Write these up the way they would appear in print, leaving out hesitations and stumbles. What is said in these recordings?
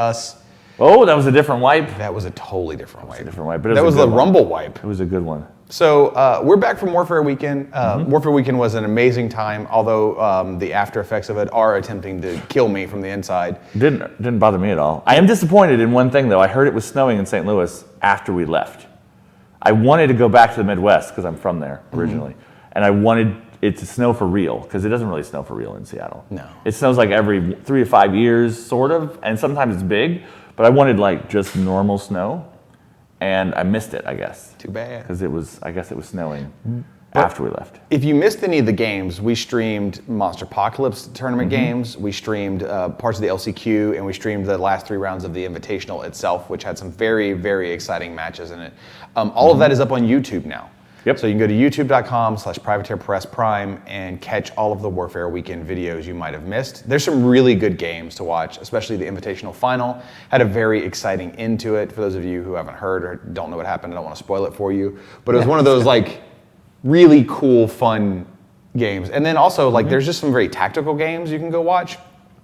Us. Oh, that was a different wipe. That was a totally different wipe. But that was the Rumble wipe. It was a good one. So we're back from Warfare Weekend. Warfare Weekend was an amazing time, although the after effects of it are attempting to kill me from the inside. Didn't bother me at all. I am disappointed in one thing, though. I heard it was snowing in St. Louis after we left. I wanted to go back to the Midwest because I'm from there originally, and I wanted it to snow for real because it doesn't really snow for real in Seattle. No. It snows like every 3 to 5 years, sort of, and sometimes it's big, but I wanted like just normal snow, and I missed it, I guess. Too bad. Because I guess it was snowing after we left. If you missed any of the games, we streamed Monster Apocalypse tournament games, we streamed parts of the LCQ, and we streamed the last 3 rounds of the Invitational itself, which had some very, very exciting matches in it. All of that is up on YouTube now. Yep. So you can go to youtube.com/PrivateerPressPrime and catch all of the Warfare Weekend videos you might have missed. There's some really good games to watch, especially the Invitational Final. Had a very exciting end to it. For those of you who haven't heard or don't know what happened, I don't want to spoil it for you. But it was one of those like really cool, fun games. And then also like there's just some very tactical games you can go watch.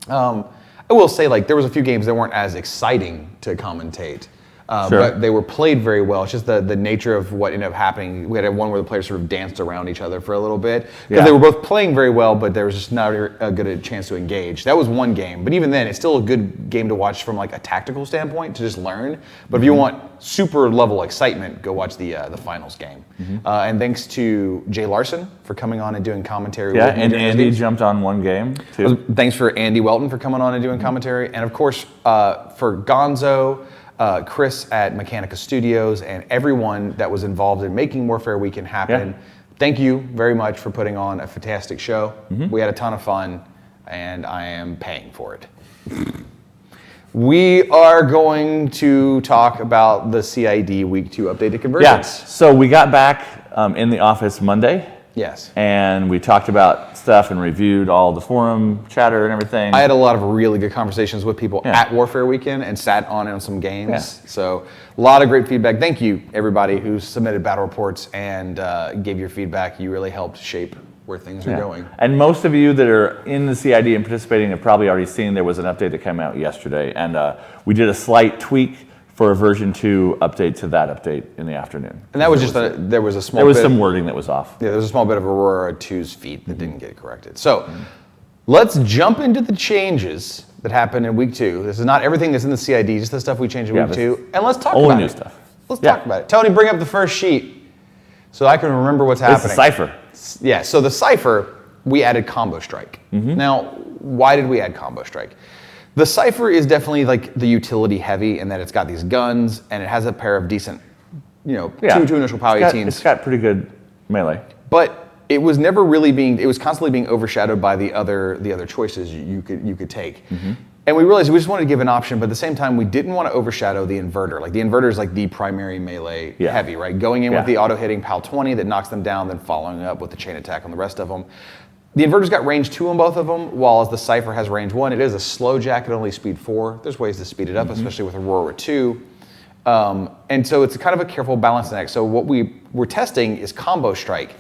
I will say like there was a few games that weren't as exciting to commentate. But they were played very well. It's just the nature of what ended up happening. We had one where the players sort of danced around each other for a little bit. Because they were both playing very well, but there was just not a good chance to engage. That was one game. But even then, it's still a good game to watch from like a tactical standpoint to just learn. But if you want super level excitement, go watch the finals game. And thanks to Jay Larson for coming on and doing commentary. Yeah, and Andy jumped on one game too. Thanks for Andy Welton for coming on and doing commentary. And of course, for Gonzo, Chris at Mechanica Studios, and everyone that was involved in making Warfare Weekend happen. Yeah. Thank you very much for putting on a fantastic show. We had a ton of fun, and I am paying for it. We are going to talk about the CID Week 2 updated Convergence. So we got back in the office Monday. Yes. And we talked about stuff and reviewed all the forum chatter and everything. I had a lot of really good conversations with people at Warfare Weekend and sat on some games. Yeah. So a lot of great feedback. Thank you, everybody who submitted battle reports and gave your feedback. You really helped shape where things are going. And most of you that are in the CID and participating have probably already seen there was an update that came out yesterday. And we did a slight tweak for a version 2 update to that update in the afternoon. And that was just there was some wording that was off. Yeah, there was a small bit of Aurora 2's feet that didn't get corrected. So let's jump into the changes that happened in week 2. This is not everything that's in the CID, just the stuff we changed in week 2. And let's talk about it. Only new stuff. Let's talk about it. Tony, bring up the first sheet so I can remember what's happening. It's a cipher. Yeah, so the cipher, we added Combo Strike. Now, why did we add Combo Strike? The Cypher is definitely like the utility heavy in that it's got these guns and it has a pair of decent, two initial power 18s. It's got pretty good melee. But it was never really it was constantly being overshadowed by the other choices you could take. And we realized we just wanted to give an option, but at the same time we didn't want to overshadow the inverter. Like the inverter is like the primary melee heavy, right? Going in with the auto hitting PAL 20 that knocks them down, then following up with the chain attack on the rest of them. The inverter's got range 2 on both of them, while as the Cypher has range 1. It is a slow jack at only speed 4. There's ways to speed it up, especially with Aurora 2. And so it's kind of a careful balancing act. So what we're testing is Combo Strike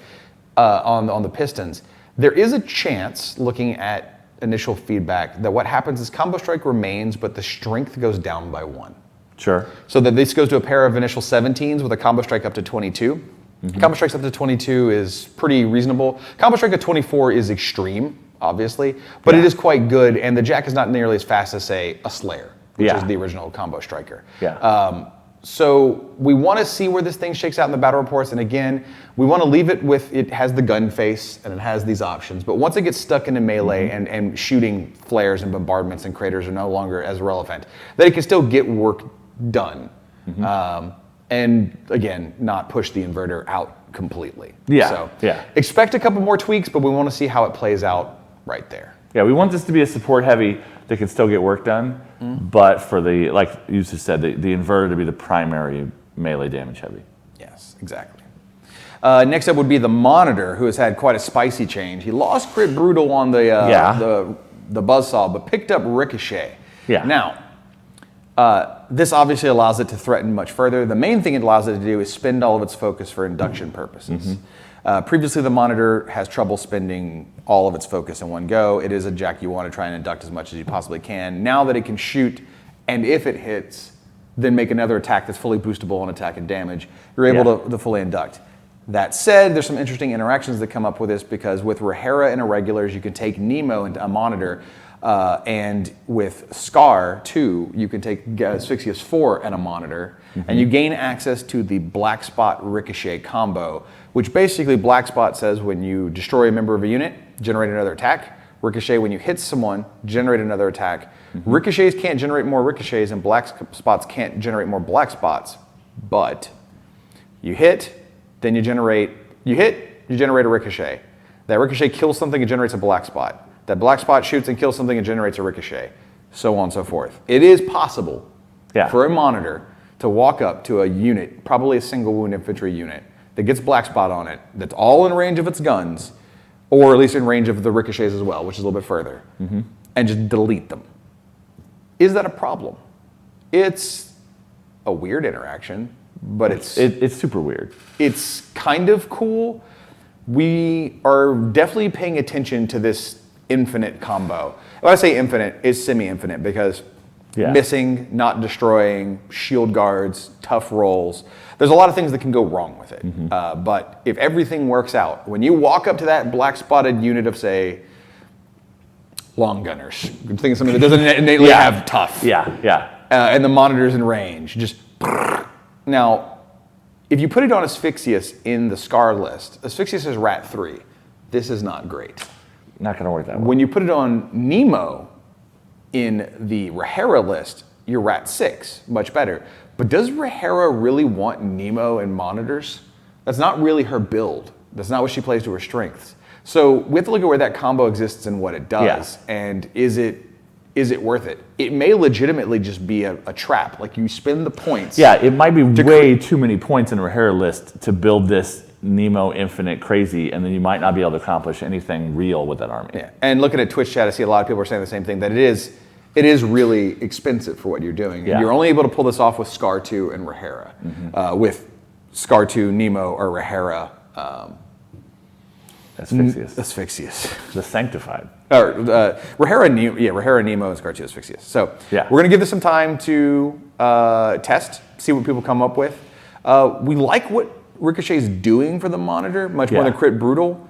on the Pistons. There is a chance, looking at initial feedback, that what happens is Combo Strike remains, but the strength goes down by 1. Sure. So that this goes to a pair of initial 17s with a Combo Strike up to 22. Combo Strikes up to 22 is pretty reasonable. Combo Strike at 24 is extreme, obviously, but it is quite good, and the jack is not nearly as fast as, say, a Slayer, which is the original Combo Striker. So we want to see where this thing shakes out in the battle reports, and again, we want to leave it with, it has the gun face, and it has these options, but once it gets stuck into melee and shooting flares and bombardments and craters are no longer as relevant, that it can still get work done. And again, not push the inverter out completely. So expect a couple more tweaks, but we want to see how it plays out right there. Yeah, we want this to be a support heavy that can still get work done, but for the, like you just said, the inverter to be the primary melee damage heavy. Yes, exactly. Next up would be the Monitor, who has had quite a spicy change. He lost Crit Brutal on the Buzzsaw, but picked up Ricochet. Now, this obviously allows it to threaten much further. The main thing it allows it to do is spend all of its focus for induction purposes. Previously, the Monitor has trouble spending all of its focus in one go. It is a jack you want to try and induct as much as you possibly can. Now that it can shoot and if it hits, then make another attack that's fully boostable on attack and damage, you're able to fully induct. That said, there's some interesting interactions that come up with this, because with Rahera and Irregulars, you can take Nemo into a monitor, and with Scar, too, you can take Asphyxious 4 and a monitor, and you gain access to the Black Spot Ricochet combo, which basically Black Spot says when you destroy a member of a unit, generate another attack. Ricochet, when you hit someone, generate another attack. Ricochets can't generate more ricochets, and black spots can't generate more black spots, but you hit, then you generate a ricochet. That ricochet kills something and generates a black spot. That black spot shoots and kills something and generates a ricochet, so on and so forth. It is possible for a monitor to walk up to a unit, probably a single wound infantry unit, that gets black spot on it, that's all in range of its guns, or at least in range of the ricochets as well, which is a little bit further, and just delete them. Is that a problem? It's a weird interaction, but it's super weird. It's kind of cool. We are definitely paying attention to this infinite combo. When I say infinite, it's semi-infinite, because missing, not destroying, shield guards, tough rolls. There's a lot of things that can go wrong with it. But if everything works out, when you walk up to that black spotted unit of, say, long gunners, I'm thinking something that doesn't innately have tough. And the monitor's in range. Just now, if you put it on Asphyxious in the Scar list, Asphyxious is Rat 3. This is not great. Not going to work that well. When you put it on Nemo in the Rahera list, you're Rat 6. Much better. But does Rahera really want Nemo and monitors? That's not really her build. That's not what she plays to her strengths. So we have to look at where that combo exists and what it does, and is it worth it? It may legitimately just be a trap. Like, you spend the points. Yeah, it might be way too many points in a Rahera list to build this Nemo Infinite crazy, and then you might not be able to accomplish anything real with that army. Yeah, and looking at Twitch chat, I see a lot of people are saying the same thing, that it is really expensive for what you're doing. Yeah. You're only able to pull this off with Scar 2 and Rahera. With Scar 2, Nemo, or Rahera. Asphyxious. The Sanctified. Or Rahera, Nemo, and Scar 2 Asphyxious. So we're going to give this some time to test, see what people come up with. We like what Ricochet's doing for the monitor, much more than Crit Brutal,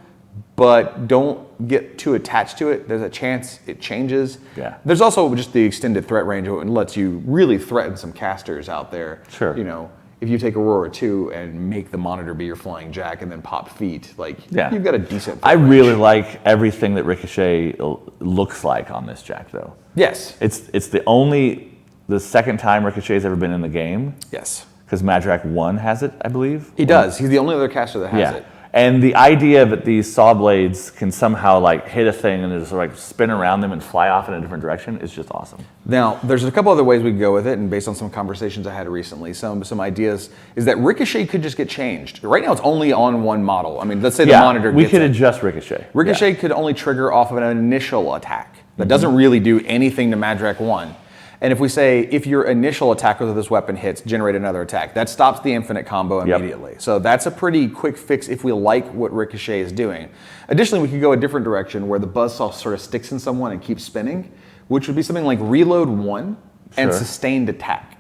but don't get too attached to it. There's a chance it changes. There's also just the extended threat range, and lets you really threaten some casters out there. Sure. You know, if you take Aurora 2 and make the monitor be your flying jack and then pop feet, like, you've got a decent I really like everything that Ricochet looks like on this jack, though. Yes. It's the second time Ricochet's ever been in the game. Yes. Because Madrak 1 has it, I believe. He does. He's the only other caster that has it. And the idea that these saw blades can somehow like hit a thing and just like spin around them and fly off in a different direction is just awesome. Now, there's a couple other ways we could go with it, and based on some conversations I had recently, some ideas is that Ricochet could just get changed. Right now, it's only on one model. I mean, let's say the monitor we gets could it. Adjust Ricochet. Ricochet could only trigger off of an initial attack. That doesn't really do anything to Madrak 1. And if we say, if your initial attack with this weapon hits, generate another attack, that stops the infinite combo immediately. So that's a pretty quick fix if we like what Ricochet is doing. Additionally, we could go a different direction where the buzzsaw sort of sticks in someone and keeps spinning, which would be something like Reload 1 and Sustained Attack.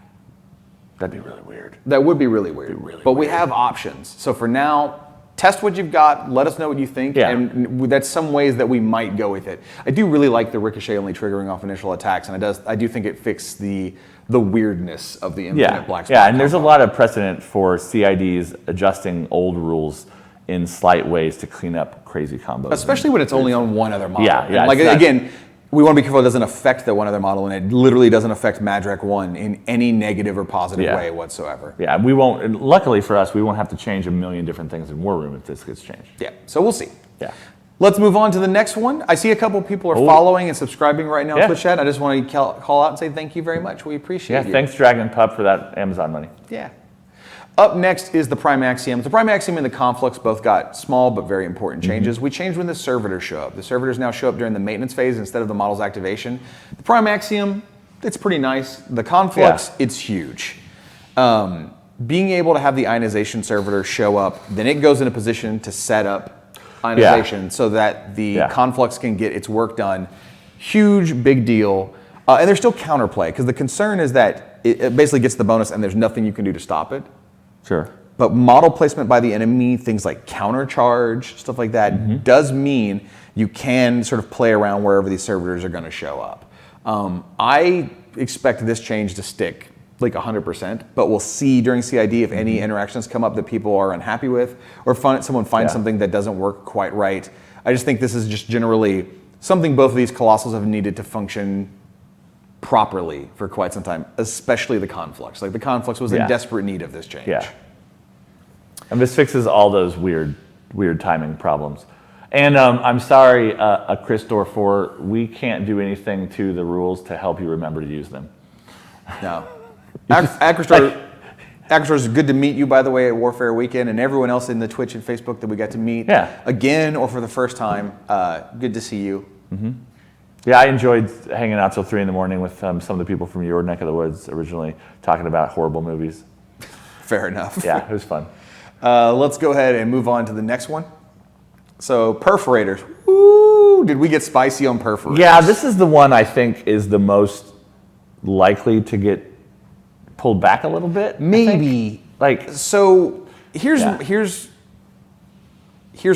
That'd be really weird. That would be really weird. But we have options. So for now, test what you've got, let us know what you think, and that's some ways that we might go with it. I do really like the Ricochet only triggering off initial attacks, and I do think it fixed the weirdness of the infinite black spot. Yeah, and there's a lot of precedent for CIDs adjusting old rules in slight ways to clean up crazy combos. Especially when it's only on one other model. Yeah. Like, again, we want to be careful it doesn't affect the one other model, and it literally doesn't affect Madrak 1 in any negative or positive way whatsoever. Yeah, we won't, luckily for us, we won't have to change a million different things in War Room if this gets changed. Yeah, so we'll see. Yeah. Let's move on to the next one. I see a couple of people are following and subscribing right now on Twitch chat. I just want to call out and say thank you very much. We appreciate you. Thanks Dragon Pup for that Amazon money. Yeah. Up next is the Prime Axiom. The Prime Axiom and the Conflux both got small but very important changes. We changed when the servitors show up. The servitors now show up during the maintenance phase instead of the model's activation. The Prime Axiom, it's pretty nice. The Conflux, it's huge. Being able to have the ionization servitor show up, then it goes in a position to set up ionization so that the Conflux can get its work done. Huge, big deal. And there's still counterplay, because the concern is that it basically gets the bonus and there's nothing you can do to stop it. Sure. But model placement by the enemy, things like countercharge, stuff like that, does mean you can sort of play around wherever these servitors are going to show up. I expect this change to stick like 100%, but we'll see during CID if any interactions come up that people are unhappy with, or someone finds something that doesn't work quite right. I just think this is just generally something both of these colossals have needed to function properly for quite some time, especially the Conflux. Like the Conflux was in desperate need of this change. Yeah. And this fixes all those weird timing problems. And I'm sorry, Chris Dorfor, we can't do anything to the rules to help you remember to use them. No. Acrostar, it's good to meet you, by the way, at Warfare Weekend, and everyone else in the Twitch and Facebook that we got to meet again or for the first time. Good to see you. Yeah, I enjoyed hanging out till 3 a.m. with some of the people from your neck of the woods originally, talking about horrible movies. Fair enough. Yeah, it was fun. Let's go ahead and move on to the next one. So, perforators. Woo! Did we get spicy on perforators? Yeah, this is the one I think is the most likely to get pulled back a little bit. Maybe. Like, so here's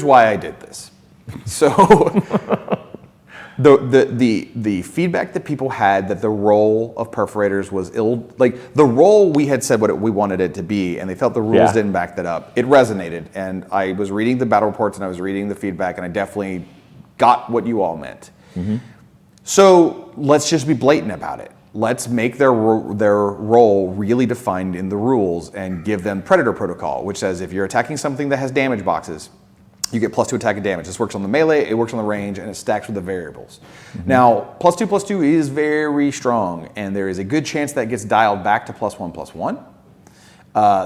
why I did this. So the feedback that people had that the role of perforators was like the role we had said what we wanted it to be, and they felt the rules didn't back that up. It resonated, and I was reading the battle reports and I was reading the feedback, and I definitely got what you all meant. So let's just be blatant about it. Let's make their role really defined in the rules and give them Predator Protocol, which says if you're attacking something that has damage boxes, you get +2 attack and damage. This works on the melee, it works on the range, and it stacks with the variables. Now, +2/+2 is very strong, and there is a good chance that gets dialed back to +1/+1.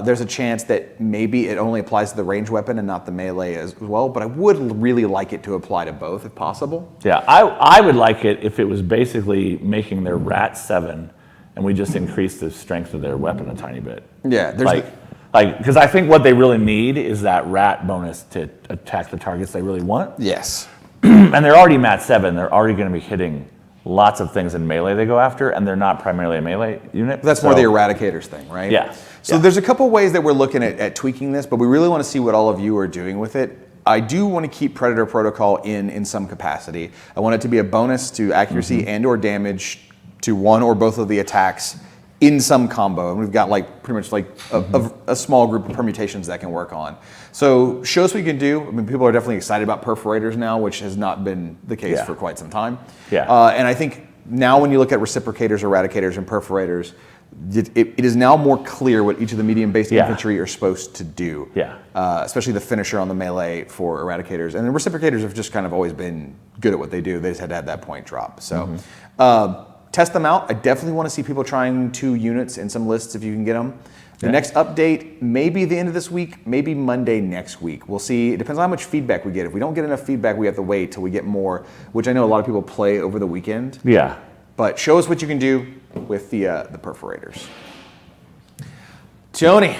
There's a chance that maybe it only applies to the ranged weapon and not the melee as well, but I would really like it to apply to both if possible. Yeah, I would like it if it was basically making their rat 7 and we just increase the strength of their weapon a tiny bit. Yeah, there's because I think what they really need is that rat bonus to attack the targets they really want. Yes. And they're already mat 7. They're already going to be hitting lots of things in melee they go after, and they're not primarily a melee unit. That's more the Eradicators thing, right? Yeah. So there's a couple ways that we're looking at tweaking this, but we really want to see what all of you are doing with it. I do want to keep Predator Protocol in some capacity. I want it to be a bonus to accuracy and or damage to one or both of the attacks in some combo, and we've got like pretty much like a small group of permutations that can work on. So show us what you can do. I mean, people are definitely excited about perforators now, which has not been the case for quite some time. And I think now when you look at reciprocators, eradicators, and perforators, it is now more clear what each of the medium-based infantry are supposed to do. Especially the finisher on the melee for eradicators, and the reciprocators have just kind of always been good at what they do. They just had to have that point drop. So. Test them out. I definitely want to see people trying 2 units in some lists if you can get them. The next update, maybe the end of this week, maybe Monday next week. We'll see. It depends on how much feedback we get. If we don't get enough feedback, we have to wait till we get more, which I know a lot of people play over the weekend. Yeah. But show us what you can do with the perforators. Tony,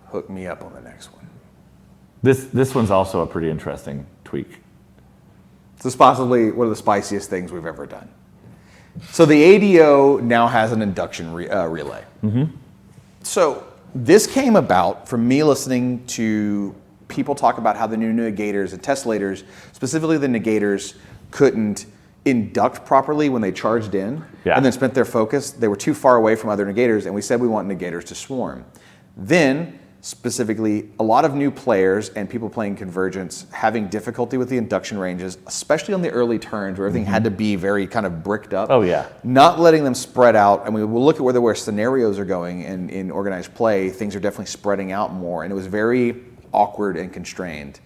hook me up on the next one. This one's also a pretty interesting tweak. This is possibly one of the spiciest things we've ever done. So the ADO now has an induction relay. So this came about from me listening to people talk about how the new negators and tesselators, specifically the negators, couldn't induct properly when they charged in and then spent their focus. They were too far away from other negators, and we said we want negators to swarm. Then, specifically, a lot of new players and people playing Convergence having difficulty with the induction ranges, especially on the early turns where everything had to be very kind of bricked up. Not letting them spread out. And we'll look at where scenarios are going in organized play. Things are definitely spreading out more, and it was very awkward and constrained.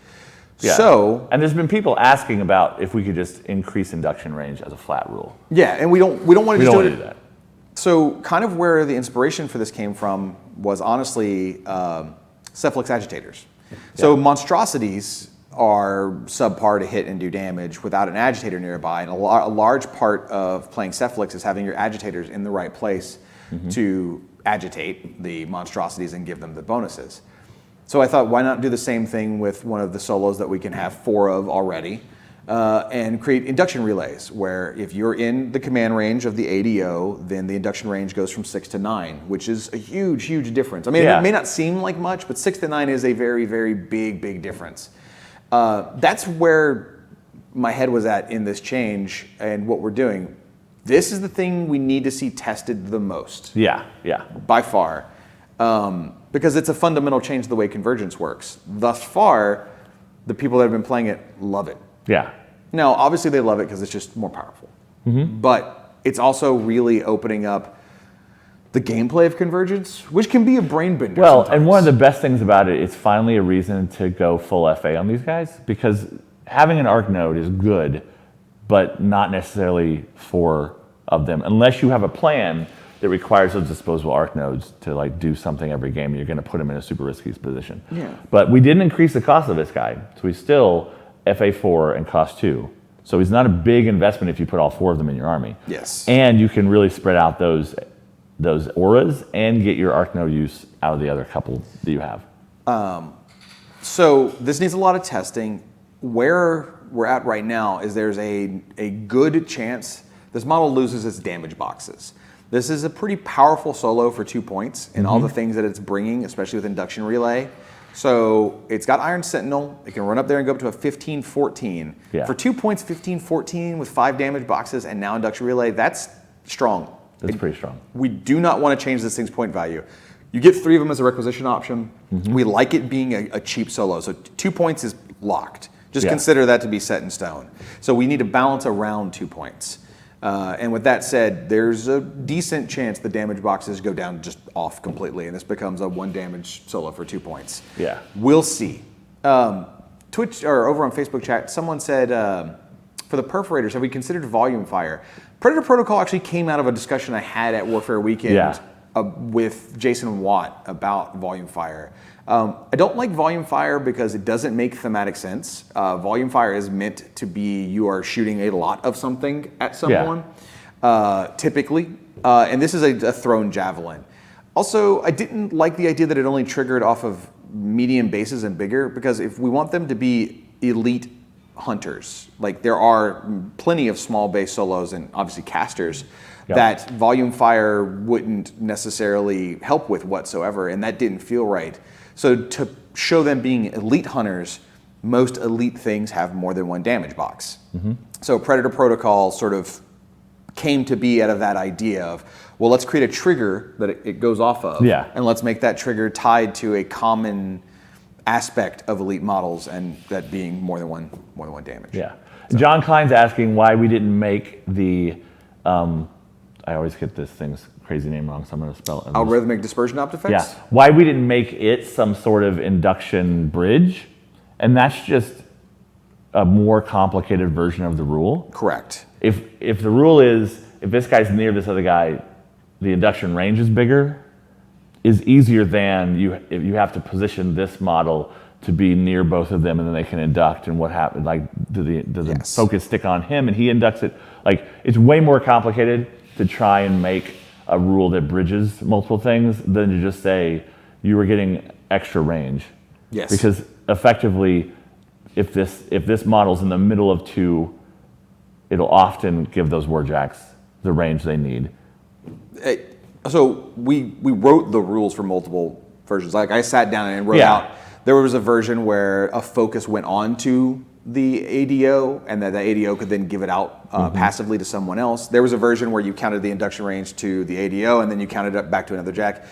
So, and there's been people asking about if we could just increase induction range as a flat rule. And we don't want to just do that. So kind of where the inspiration for this came from was honestly Cephalix agitators. So monstrosities are subpar to hit and do damage without an agitator nearby, and a large part of playing Cephalix is having your agitators in the right place to agitate the monstrosities and give them the bonuses. So I thought, why not do the same thing with one of the solos that we can have 4 of already, and create induction relays, where if you're in the command range of the ADO, then the induction range goes from 6 to 9, which is a huge, huge difference. I mean, it may not seem like much, but 6 to 9 is a very, very big, big difference. That's where my head was at in this change and what we're doing. This is the thing we need to see tested the most. Yeah. By far. Because it's a fundamental change to the way Convergence works. Thus far, the people that have been playing it love it. Yeah. Now, obviously they love it because it's just more powerful. But it's also really opening up the gameplay of Convergence, which can be a brain bender sometimes. And one of the best things about it, it's finally a reason to go full FA on these guys, because having an arc node is good, but not necessarily 4 of them, unless you have a plan that requires those disposable arc nodes to like do something every game. You're going to put them in a super risky position. Yeah. But we didn't increase the cost of this guy, so he's still FA4 and cost 2. So he's not a big investment if you put all 4 of them in your army. Yes. And you can really spread out those auras and get your arc node use out of the other couple that you have. So this needs a lot of testing. Where we're at right now is there's a good chance this model loses its damage boxes. This is a pretty powerful solo for 2 points in all the things that it's bringing, especially with Induction Relay. So it's got Iron Sentinel. It can run up there and go up to a 15-14. Yeah. For 2 points, 15-14 with 5 damage boxes and now Induction Relay, that's strong. That's pretty strong. We do not want to change this thing's point value. You get 3 of them as a requisition option. We like it being a cheap solo. So 2 points is locked. Just consider that to be set in stone. So we need to balance around 2 points. And with that said, there's a decent chance the damage boxes go down just off completely, and this becomes a 1 damage solo for 2 points. Yeah. We'll see. Twitch or over on Facebook chat, someone said, for the perforators, have we considered volume fire? Predator Protocol actually came out of a discussion I had at Warfare Weekend with Jason Watt about volume fire. I don't like volume fire because it doesn't make thematic sense. Volume fire is meant to be you are shooting a lot of something at someone, typically. And this is a thrown javelin. Also, I didn't like the idea that it only triggered off of medium bases and bigger, because if we want them to be elite hunters, like there are plenty of small base solos and obviously casters that volume fire wouldn't necessarily help with whatsoever, and that didn't feel right. So to show them being elite hunters, most elite things have more than 1 damage box. So Predator Protocol sort of came to be out of that idea of, well, let's create a trigger that it goes off of, and let's make that trigger tied to a common aspect of elite models, and that being more than one damage. So. John Klein's asking why we didn't make the, I always get this thing's crazy name wrong, so I'm going to spell it. Algorithmic dispersion optifex? Why we didn't make it some sort of induction bridge, and that's just a more complicated version of the rule. Correct. If the rule is, if this guy's near this other guy, the induction range is bigger, is easier than if you have to position this model to be near both of them and then they can induct, and what happened, like does the focus stick on him and he inducts it? Like, it's way more complicated to try and make a rule that bridges multiple things than to just say you were getting extra range. Because effectively, if this model's in the middle of 2, it'll often give those warjacks the range they need. So we wrote the rules for multiple versions. Like, I sat down and wrote out, there was a version where a focus went on to the ADO, and that the ADO could then give it out passively to someone else. There was a version where you counted the induction range to the ADO, and then you counted it back to another jack.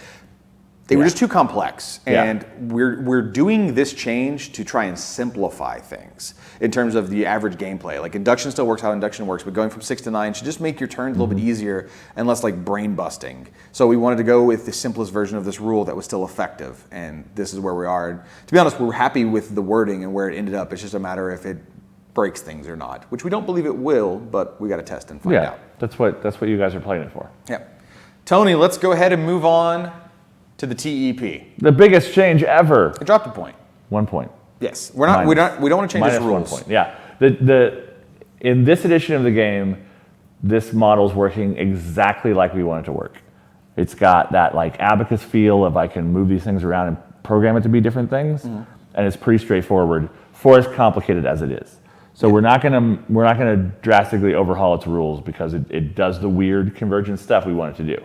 They were just too complex, and we're doing this change to try and simplify things in terms of the average gameplay. Like, induction still works how induction works, but going from 6 to 9 should just make your turns a little bit easier and less like brain busting. So we wanted to go with the simplest version of this rule that was still effective, and this is where we are. And to be honest, we're happy with the wording and where it ended up. It's just a matter if it breaks things or not, which we don't believe it will, but we got to test and find out. That's what you guys are playing it for. Tony, let's go ahead and move on to the TEP. The biggest change ever. I dropped a point. 1 point. Yes, we don't want to change the rules. 1 point. The in this edition of the game, this model's working exactly like we want it to work. It's got that like abacus feel of I can move these things around and program it to be different things, and it's pretty straightforward for as complicated as it is. So we're not gonna drastically overhaul its rules because it does the weird convergence stuff we want it to do.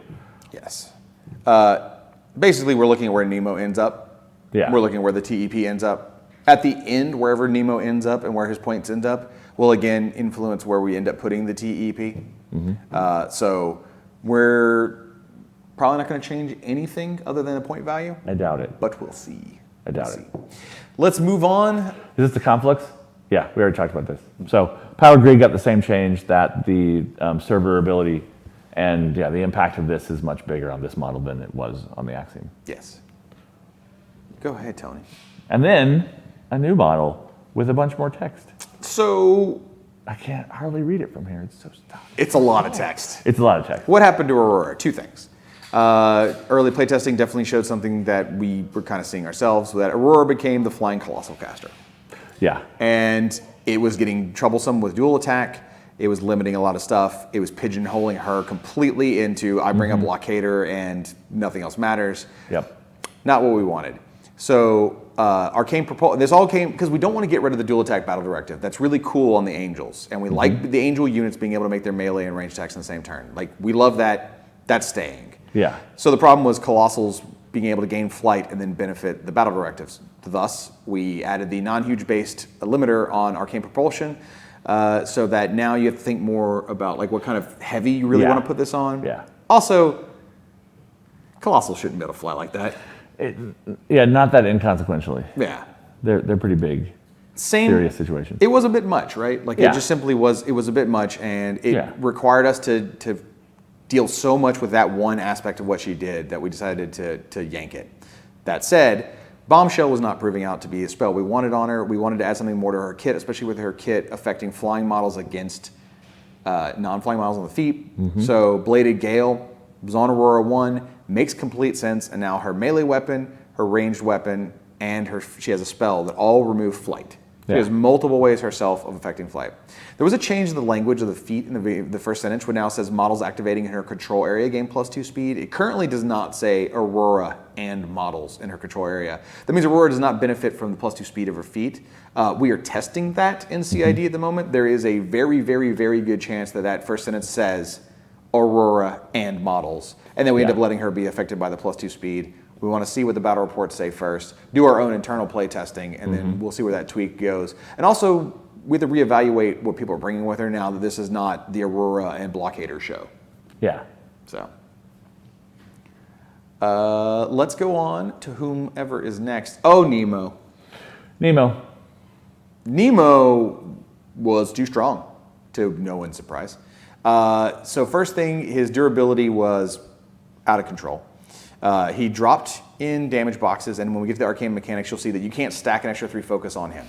Yes. Basically, we're looking at where Nemo ends up. Yeah. We're looking at where the TEP ends up. At the end, wherever Nemo ends up and where his points end up, will again influence where we end up putting the TEP. So we're probably not going to change anything other than a point value. I doubt it. But we'll see. I doubt it. Let's move on. Is this the conflicts? Yeah, we already talked about this. So power grid got the same change, that the server ability, and yeah, the impact of this is much bigger on this model than it was on the Axiom. Yes. Go ahead, Tony. And then a new model with a bunch more text. So I can't hardly read it from here. It's so stuck. it's a lot of text. It's a lot of text. What happened to Aurora? Two things. Early playtesting definitely showed something that we were kind of seeing ourselves, that Aurora became the flying colossal caster. Yeah. And it was getting troublesome with dual attack. It was limiting a lot of stuff. It was pigeonholing her completely into I bring a blockader and nothing else matters. Yep. Not what we wanted. So Arcane Propulsion, this all came because we don't want to get rid of the dual attack battle directive. That's really cool on the Angels. And we like the Angel units being able to make their melee and range attacks in the same turn. Like, we love that. That's staying. Yeah. So the problem was Colossals being able to gain flight and then benefit the battle directives. Thus, we added the non-huge based limiter on Arcane Propulsion, so that now you have to think more about like what kind of heavy you really want to put this on. Yeah. Also, Colossals shouldn't be able to fly like that. Yeah, not that inconsequentially. Yeah. They're pretty big. Serious situation. It was a bit much, right? Like Yeah. it just simply was. It was a bit much, and it required us to deal so much with that one aspect of what she did that we decided to yank it. That said, Bombshell was not proving out to be a spell we wanted on her. We wanted to add something more to her kit, especially with her kit affecting flying models against non-flying models on the feet. So Bladed Gale was on Aurora 1, makes complete sense, and now her melee weapon, her ranged weapon, and she has a spell that all remove flight. She has multiple ways herself of affecting flight. There was a change in the language of the feat in the first sentence, which now says models activating in her control area gain +2 speed. It currently does not say Aurora and models in her control area. That means Aurora does not benefit from the +2 speed of her feat. We are testing that in CID at the moment. There is a very, very, very good chance that that first sentence says Aurora and models, and then we end up letting her be affected by the +2 speed. We want to see what the battle reports say first, do our own internal play testing, and then we'll see where that tweak goes. And also, we have to reevaluate what people are bringing with her now that this is not the Aurora and Blockader show. Yeah. So, let's go on to whomever is next. Oh, Nemo. Nemo was too strong, to no one's surprise. So first thing, his durability was out of control. He dropped in damage boxes, and when we get to the arcane mechanics, you'll see that you can't stack an extra 3 focus on him.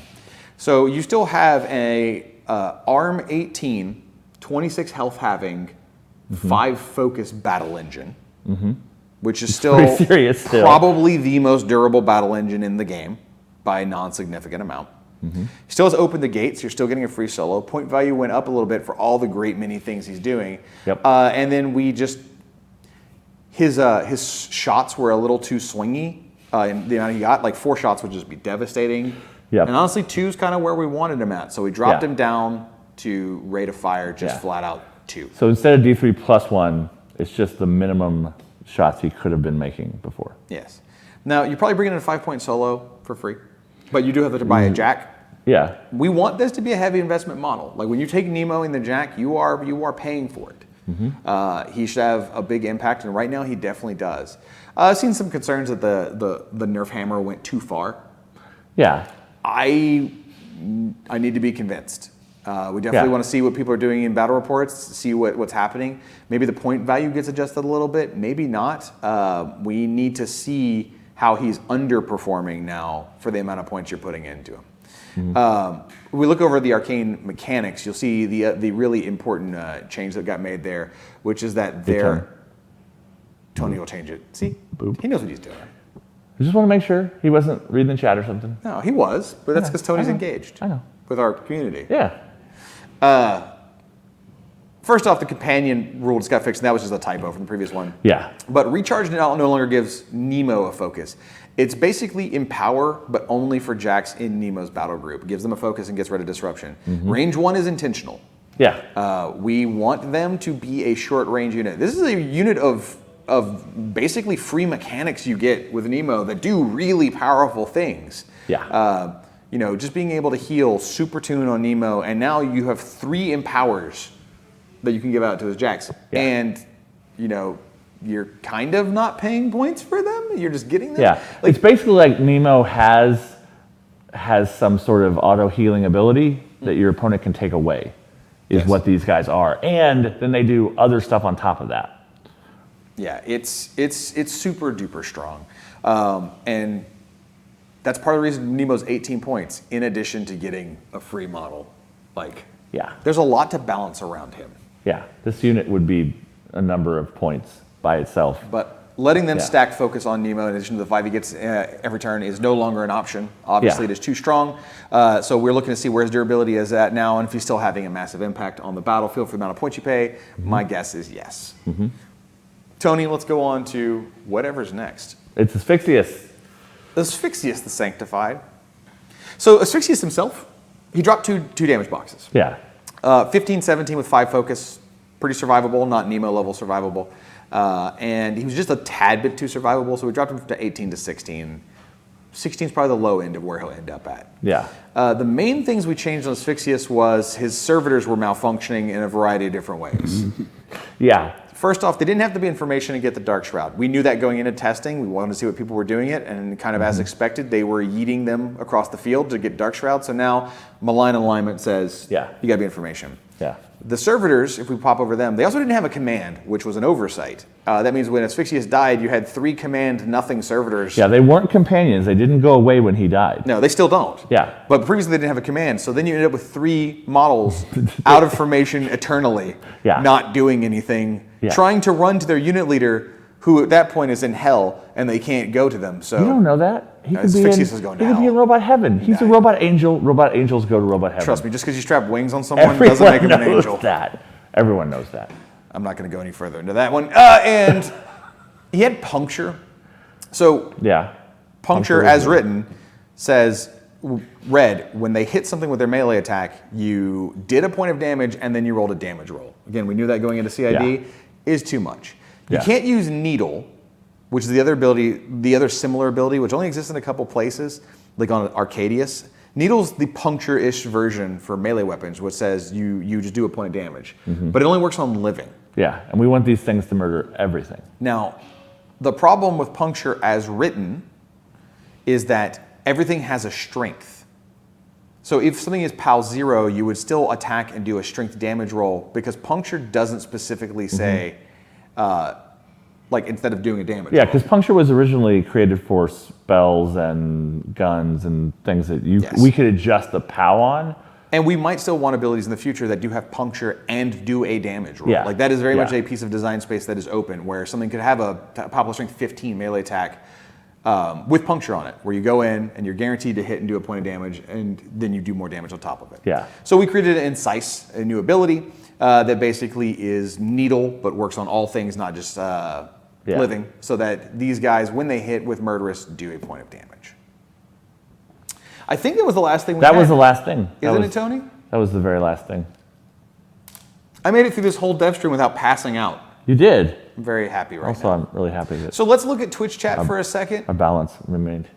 So you still have a ARM 18, 26 health having, 5 focus battle engine, which is still serious probably the most durable battle engine in the game by a non-significant amount. He still has opened the gates. You're still getting a free solo. Point value went up a little bit for all the great many things he's doing. And then we just... His shots were a little too swingy in the amount he got. Like 4 shots would just be devastating. And honestly, 2 is kind of where we wanted him at. So we dropped him down to rate of fire, just flat out 2. So instead of D3 +1, it's just the minimum shots he could have been making before. Yes. Now, you're probably bringing in a 5-point solo for free, but you do have to buy a jack. Yeah. We want this to be a heavy investment model. Like when you take Nemo in the jack, you are paying for it. He should have a big impact, and right now he definitely does. I've seen some concerns that the Nerf hammer went too far. Yeah. I need to be convinced. We definitely want to see what people are doing in battle reports, see what's happening. Maybe the point value gets adjusted a little bit, maybe not. We need to see how he's underperforming now for the amount of points you're putting into him. We look over the arcane mechanics, you'll see the really important change that got made there, which is that Tony will change it. See? He knows what he's doing. I just want to make sure he wasn't reading the chat or something. No, he was, but that's because Tony's engaged I know. with our community. First first off, the companion rule just got fixed, and that was just a typo from the previous one. Yeah. But recharge no longer gives Nemo a focus. It's basically empower, but only for Jax in Nemo's battle group. It gives them a focus and gets rid of disruption. Range 1 is intentional. Yeah. We want them to be a short range unit. This is a unit of basically free mechanics you get with Nemo that do really powerful things. Yeah. Just being able to heal, super tune on Nemo, and now you have 3 empowers that you can give out to his Jax. Yeah. And, you're kind of not paying points for them. You're just getting them. Yeah. It's basically like Nemo has some sort of auto healing ability that your opponent can take away, is what these guys are. And then they do other stuff on top of that. Yeah, it's super duper strong. And that's part of the reason Nemo's 18 points, in addition to getting a free model. Yeah. There's a lot to balance around him. Yeah. This unit would be a number of points by itself. But letting them stack focus on Nemo in addition to the 5 he gets every turn is no longer an option. Obviously, it is too strong. So we're looking to see where his durability is at now, and if he's still having a massive impact on the battlefield for the amount of points you pay. My guess is yes. Tony, let's go on to whatever's next. It's Asphyxius. Asphyxius the Sanctified. So Asphyxius himself, he dropped two damage boxes. Yeah. 15, 17 with 5 focus, pretty survivable, not Nemo level survivable. And he was just a tad bit too survivable, so we dropped him to 18 to 16. 16 is probably the low end of where he'll end up at. Yeah. The main things we changed on Asphyxius was his servitors were malfunctioning in a variety of different ways. Yeah. First off, they didn't have to be information to get the Dark Shroud. We knew that going into testing. We wanted to see what people were doing it, and kind of as expected, they were yeeting them across the field to get Dark Shroud. So now Malign Alignment says, you got to be information. Yeah. The servitors, if we pop over them, they also didn't have a command, which was an oversight. That means when Asphyxius died, you had 3 command nothing servitors. Yeah, they weren't companions. They didn't go away when he died. No, they still don't. Yeah. But previously they didn't have a command, so then you ended up with 3 models out of formation eternally, not doing anything, trying to run to their unit leader, who at that point is in hell, and they can't go to them. So you don't know that. He could be in robot heaven. He's a robot angel. Robot angels go to robot heaven. Trust me, just because you strap wings on someone doesn't make him an angel. Everyone knows that. I'm not going to go any further into that one. And he had puncture. So puncture as written says, red, when they hit something with their melee attack, you did a point of damage and then you rolled a damage roll. Again, we knew that going into CID is too much. You can't use Needle, which is the other similar ability, which only exists in a couple places, like on Arcadius. Needle's the puncture-ish version for melee weapons, which says you just do a point of damage. But it only works on living. Yeah, and we want these things to murder everything. Now, the problem with puncture as written is that everything has a strength. So if something is PAL 0, you would still attack and do a strength damage roll, because puncture doesn't specifically say, instead of doing a damage roll. Yeah, because puncture was originally created for spells and guns and things that we could adjust the POW on. And we might still want abilities in the future that do have puncture and do a damage roll. Yeah. That is very much a piece of design space that is open, where something could have a powerful strength 15 melee attack with puncture on it, where you go in and you're guaranteed to hit and do a point of damage, and then you do more damage on top of it. Yeah. So we created Incise, a new ability that basically is Needle, but works on all things, not just living, so that these guys, when they hit with Murderous, do a point of damage. I think that was the last thing we had. That was the last thing. Isn't it, Tony? That was the very last thing. I made it through this whole dev stream without passing out. You did. I'm very happy right now. Also, I'm really happy that So let's look at Twitch chat for a second. our balance remained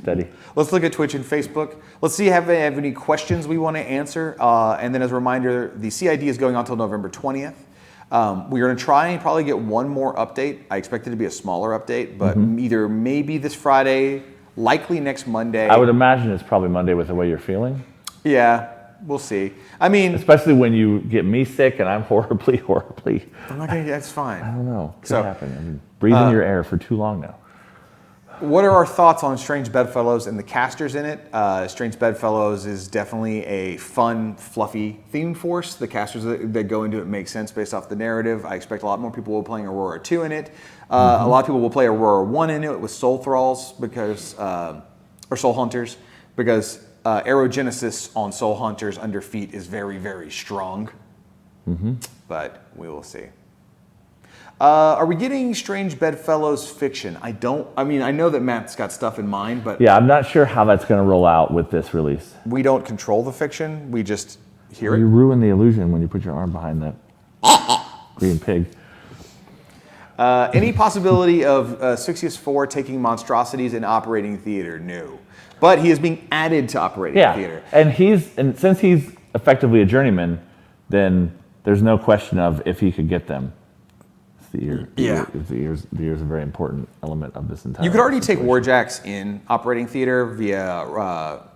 steady. Let's look at Twitch and Facebook. Let's see if they have any questions we want to answer. And then as a reminder, the CID is going on until November 20th. We're going to try and probably get one more update. I expect it to be a smaller update, but either maybe this Friday, likely next Monday. I would imagine it's probably Monday with the way you're feeling. Yeah, we'll see. I mean, especially when you get me sick and I'm horribly. I'm not going to, that's fine. I don't know. Could happen. I've been breathing your air for too long now. What are our thoughts on Strange Bedfellows and the casters in it? Strange Bedfellows is definitely a fun, fluffy theme force. The casters that go into it make sense based off the narrative. I expect a lot more people will be playing Aurora 2 in it. A lot of people will play Aurora 1 in it with Soul Thralls or Soul Hunters, because Aerogenesis on Soul Hunters under feet is very, very strong. but we will see. Are we getting Strange Bedfellows fiction? I know that Matt's got stuff in mind, but Yeah, I'm not sure how that's going to roll out with this release. we don't control the fiction. We just hear You it. ruin the illusion when you put your arm behind that green pig. Any possibility of Asphyxious 4 taking monstrosities in operating theater? No. But he is being added to operating theater. And since he's effectively a journeyman, then there's no question of if he could get them. It's the ear. Yeah. The ear's a very important element of this entire. You could already take situation. Warjacks in operating theater via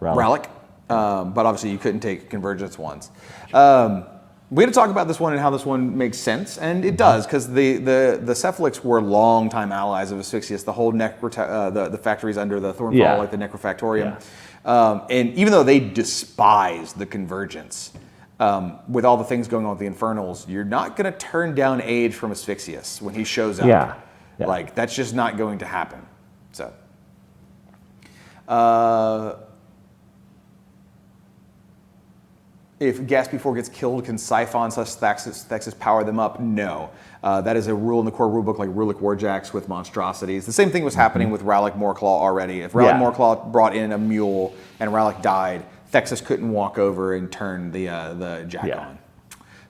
Rallic, but obviously you couldn't take Convergence once. We had to talk about this one and how this one makes sense, and it does, because the Cephalics were longtime allies of Asphyxious. The whole the factories under the Thornfall, like the Necrofactorium. And even though they despise the Convergence, with all the things going on with the Infernals, you're not going to turn down Age from Asphyxious when he shows up. Yeah. Like, that's just not going to happen. So, if Gaspy 4 gets killed, can Siphon/Thexus power them up? No. That is a rule in the core rulebook, like Rulic Warjacks with monstrosities. The same thing was happening with Rallic Moorclaw already. If Rallic Moorclaw brought in a mule and Rallic died, Thexus couldn't walk over and turn the jack on.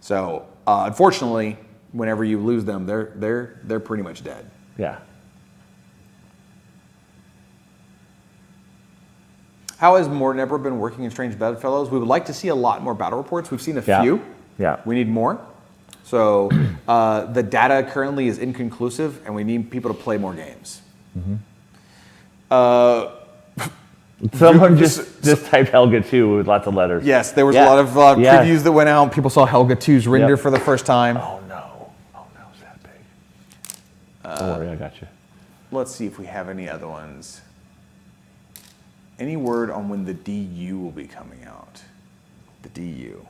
So unfortunately, whenever you lose them, they're pretty much dead. Yeah. How has Morton ever been working in Strange Bedfellows? We would like to see a lot more battle reports. We've seen a few. Yeah. We need more. So the data currently is inconclusive, and we need people to play more games. Someone just typed Helga 2 with lots of letters. Yes, there was a lot of previews that went out. People saw Helga 2's render for the first time. Oh no, is that big? Don't worry, I got you. Let's see if we have any other ones. Any word on when the DU will be coming out? The DU.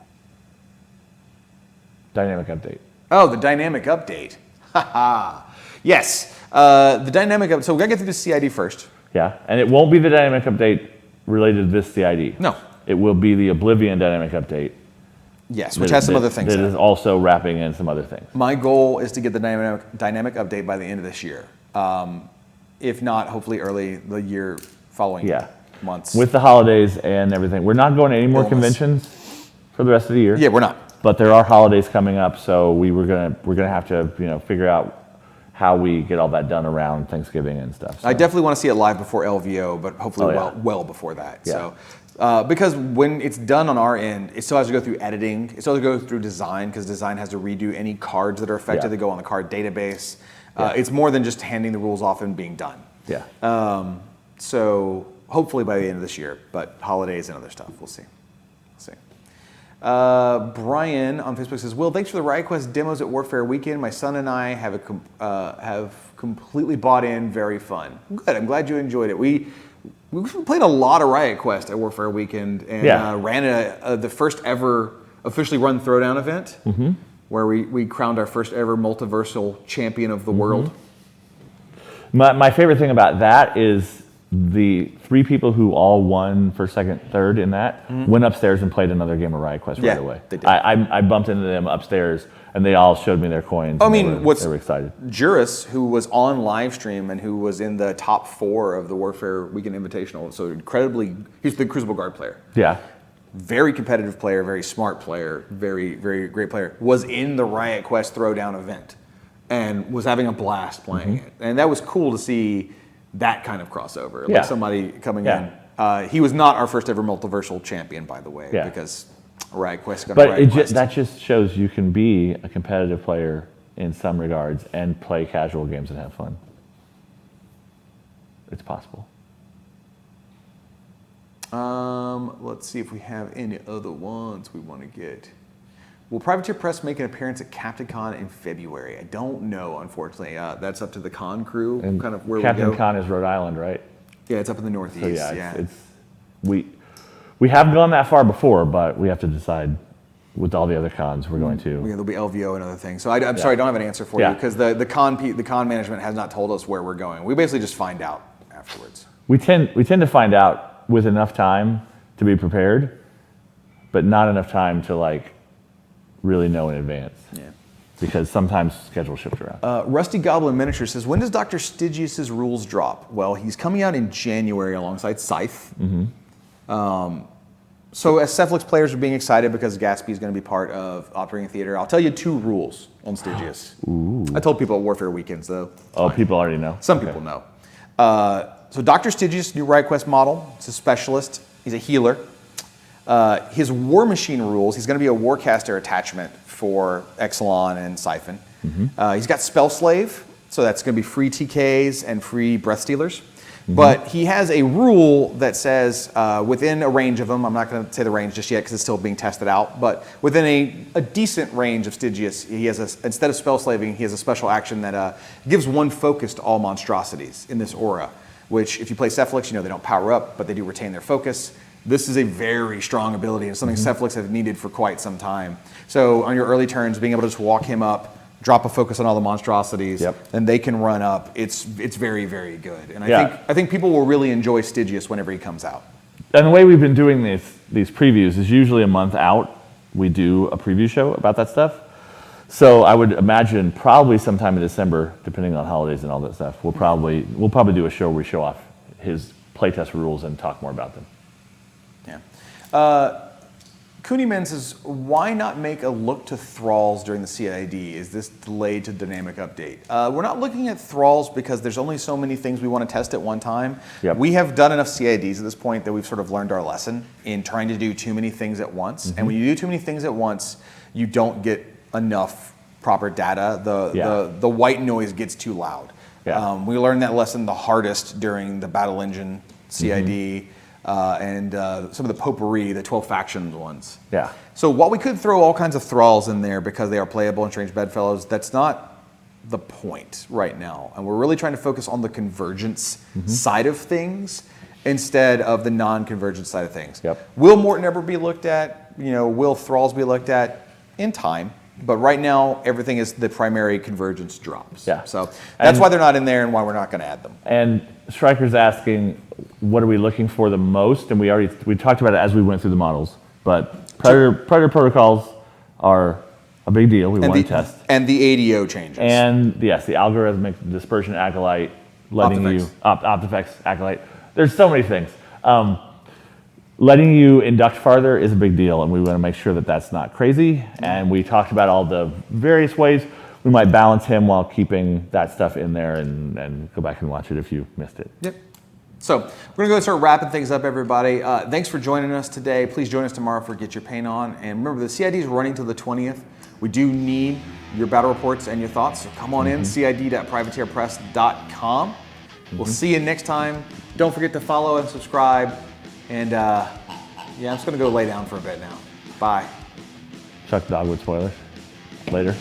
Dynamic update. Oh, the dynamic update. Haha. Yes, the dynamic update. So we got to get through the CID first. Yeah, and it won't be the dynamic update related to this CID. No. It will be the Oblivion dynamic update. Yes, which has some other things that in it. is also wrapping in some other things. My goal is to get the dynamic update by the end of this year. If not, hopefully early the year following months. With the holidays and everything. We're not going to any more conventions for the rest of the year. Yeah, we're not. But there are holidays coming up, so we're gonna have to figure out how we get all that done around Thanksgiving and stuff. So. I definitely want to see it live before LVO, but hopefully well before that. Yeah. So, because when it's done on our end, it still has to go through editing. It still has to go through design, because design has to redo any cards that are affected that go on the card database. It's more than just handing the rules off and being done. Yeah. So hopefully by the end of this year, but holidays and other stuff, we'll see. Brian on Facebook says, Will, thanks for the Riot Quest demos at Warfare Weekend. My son and I have completely bought in. Very fun. Good. I'm glad you enjoyed it. We played a lot of Riot Quest at Warfare Weekend and ran the first ever officially run Throwdown event where we crowned our first ever multiversal champion of the world. My favorite thing about that is the 3 people who all won first, second, third in that went upstairs and played another game of Riot Quest right away. They did. I bumped into them upstairs and they all showed me their coins. I they mean, were excited. Juris, who was on live stream and who was in the top 4 of the Warfare Weekend Invitational, so incredibly, he's the Crucible Guard player. Yeah. Very competitive player, very smart player, very, very great player, was in the Riot Quest Throwdown event and was having a blast playing it. And that was cool to see that kind of crossover, like somebody coming in. He was not our first ever multiversal champion, by the way, because Riot Quest got Riot Quest. That just shows you can be a competitive player in some regards and play casual games and have fun. It's possible. Let's see if we have any other ones we want to get. Will Privateer Press make an appearance at CaptainCon in February? I don't know, unfortunately. That's up to the con crew, And kind of where Captain we go. Con is Rhode Island, right? Yeah, it's up in the Northeast. So we have gone that far before, but we have to decide with all the other cons we're going to. Yeah, there'll be LVO and other things. So I'm sorry, I don't have an answer for you because the con management has not told us where we're going. We basically just find out afterwards. We tend to find out with enough time to be prepared, but not enough time to really know in advance. Yeah. Because sometimes schedules shift around. Rusty Goblin Miniature says, when does Dr. Stygius's rules drop? Well, he's coming out in January alongside Scythe. So as Cephalix players are being excited because Gatsby is going to be part of Operating Theater, I'll tell you 2 rules on Stygius. I told people at Warfare Weekends, though. Oh, people already know? Some people know. So Dr. Stygius, new Right Quest model. He's a specialist. He's a healer. His War Machine rules, he's going to be a Warcaster attachment for Exelon and Siphon. He's got Spell Slave, so that's going to be free TKs and free Breath Stealers. But he has a rule that says within a range of them, I'm not going to say the range just yet because it's still being tested out, but within a decent range of Stygius, he has instead of Spell Slaving, he has a special action that gives 1 focus to all monstrosities in this aura, which if you play Cephalix, they don't power up, but they do retain their focus. This is a very strong ability and something Cephalix have needed for quite some time. So on your early turns, being able to just walk him up, drop a focus on all the monstrosities, then they can run up. It's very, very good. And I think people will really enjoy Stygius whenever he comes out. And the way we've been doing these previews is usually a month out. We do a preview show about that stuff. So I would imagine probably sometime in December, depending on holidays and all that stuff, we'll probably do a show where we show off his playtest rules and talk more about them. Yeah. Cooneyman says, why not make a look to thralls during the CID? Is this delayed to dynamic update? We're not looking at thralls because there's only so many things we want to test at one time. We have done enough CIDs at this point that we've sort of learned our lesson in trying to do too many things at once. And when you do too many things at once, you don't get enough proper data. The white noise gets too loud. We learned that lesson the hardest during the Battle Engine CID. And some of the potpourri, the 12 factions ones. So while we could throw all kinds of thralls in there because they are playable and strange bedfellows, that's not the point right now. And we're really trying to focus on the convergence side of things instead of the non-convergence side of things. Will Morton ever be looked at? Will thralls be looked at? In time. But right now, everything is the primary convergence drops. So that's why they're not in there and why we're not going to add them. And Stryker's asking, what are we looking for the most? And we talked about it as we went through the models. But Predator protocols are a big deal. We want to test. And the ADO changes. And yes, the algorithmic dispersion acolyte, Optifex acolyte. There's so many things. Letting you induct farther is a big deal, and we want to make sure that that's not crazy. And we talked about all the various ways we might balance him while keeping that stuff in there, and go back and watch it if you missed it. So we're going to go start wrapping things up, everybody. Thanks for joining us today. Please join us tomorrow for Get Your Paint On. And remember, the CID is running till the 20th. We do need your battle reports and your thoughts, so come on in, cid.privateerpress.com. We'll see you next time. Don't forget to follow and subscribe. And I'm just going to go lay down for a bit now. Bye. Chuck Dogwood spoilers. Later.